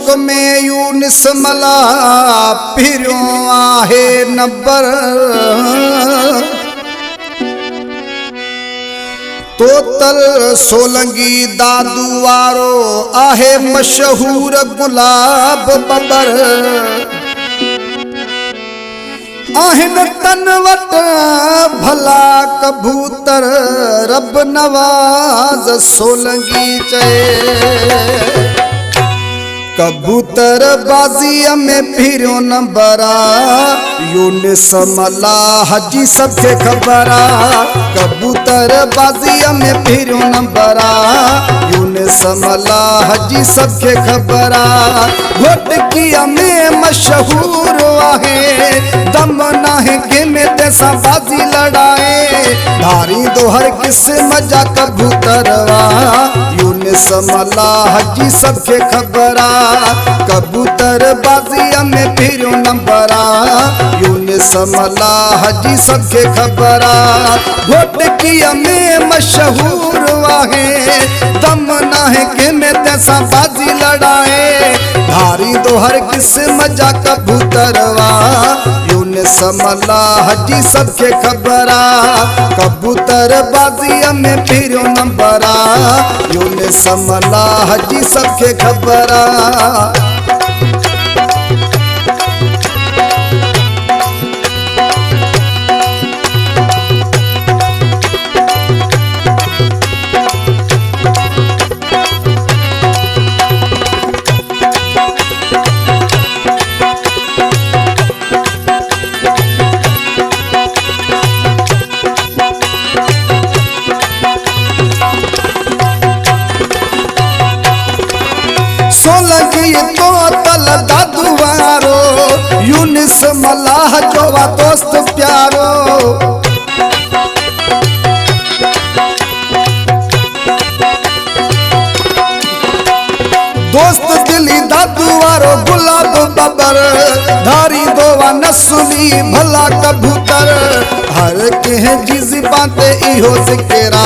मशुक में यूनिस मला फिरो आहे नबर तोतल सोलंगी दादू वारो आहे मशहूर गुलाब बबर आहिन तन वट भला कबूतर रब नवाज सोलंगी चए कबूतर बाजी में फिरो नंबरा यूनिस मला हजी सबके खबरा कबूतर बाजी में फिरो नंबरा यूनिस मला हजी सबके खबरा घोटकिया में मशहूर आहे दम नाहे के में तैसा बाजी लड़ाए धारी दोहर किस मजा कबूतरवा यूनिस मला हजी सबके खबरा कबूतर बाजी में फिरो नंबरा यूनिस मला हजी सबके खबरा घोटकिया में मशहूर आहे दम नाहे के में तैसा बाजी लड़ाए धारी दोहर किस मजा कबूतरवा यूनिस मला हजी सबके खबरा कबूतर बाजी में फिरो नंबरा यूनिस मला हजी सबके खबरा सोलंगी तो तल दादू वारो यूनिस मलाह जोवा दोस्त प्यारो दोस्त दिली दादू वारो गुलाब बबर धारी दोवा नसली भला कबूतर हर के जिजी बाते इहो जिक्रा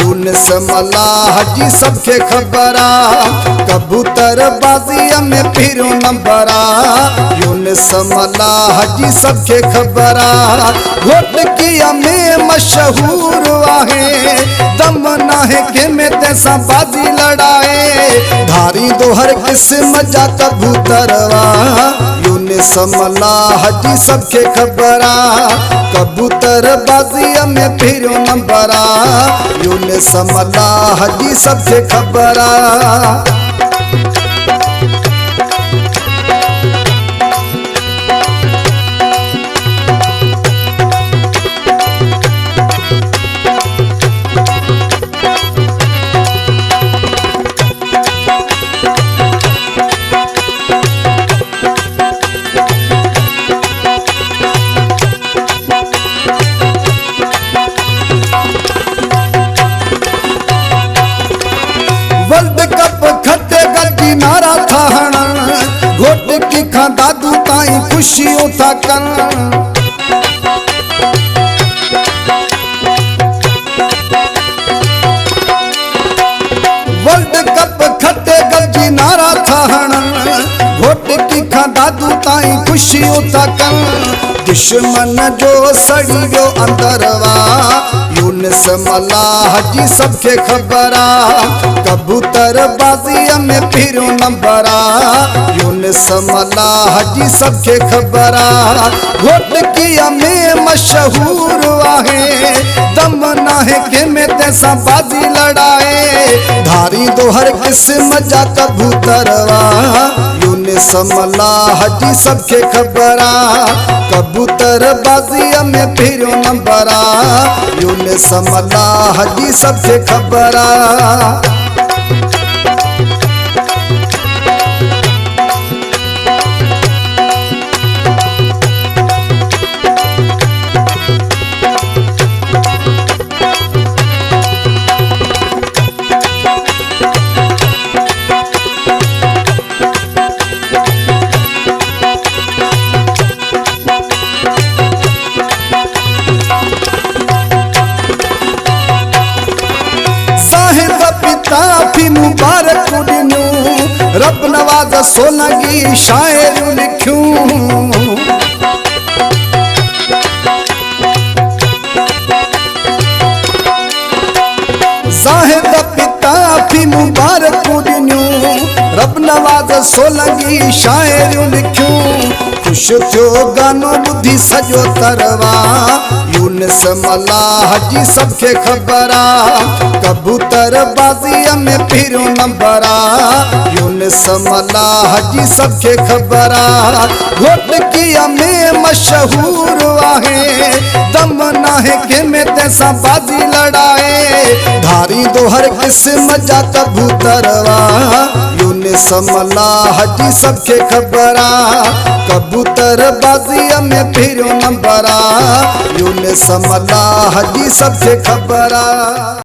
यूनिस मला हजी सबके खबरा कबूतर बाजी में फिरो नंबरा यूनिस मला हजी सबके खबरा घोटकिया में मशहूर आहे दम नाहे के में तैसा बाजी लड़ाए धारी दोहर किस मजा कबूतरवा यूनिस मला हजी सबके खबरा कबूतर बाजी में फिरो नंबरा यूनिस मला हजी सबके खबरा वर्ल्ड कप खटे गड्डी नारा थाहण घोट की खां दादू ताई खुशियों था कन वर्ल्ड कप खटे गड्डी नारा थाहण घोट की खां दादू ताई खुशियों था कन दुश्मन जो सड़ियो अंदरवा यूनिस मला हजी सबके खबरा कबूतर बाजी में फिरो नंबरा यूनिस मला हजी सबके खबरा घोटकिया में मशहूर आहे दम नाहे के में तैसा बाजी लड़ाए धारी दोहर किस मजा कबूतरवा यूनिस मला हजी सबके खबरा कबूतर बाजी में फिरो नंबरा यूनिस मला हजी सबके खबरा रब नवाज सोलंकी शायरियूं लिखियूं। ज़ाहिद पिता फी मुबारकूं ॾिनियूं, रब नवाज सोलंकी शायरियूं लिखियूं। ख़ुश थियो गानो ॿुधी सॼो तरवा, यूनिस मलाह जी सबके ख़बर आ। कबूतर बाज़ीअ में पहिरियों नंबर आ, यूनिस मलाह जी सबके ख़बर आ। घोटकीअ में मशहूर आहे, दम नाहे कंहिंमें तंहिंसां बाज़ी लड़ाए। धारी दो हर क़िस्म जा कबूतरवा, यूनिस मलाह जी सबके ख़बर आ। कबूतर बाज़ीअ में पहिरियों नंबर आ, यूनिस मलाह जी सबके ख़बर आ।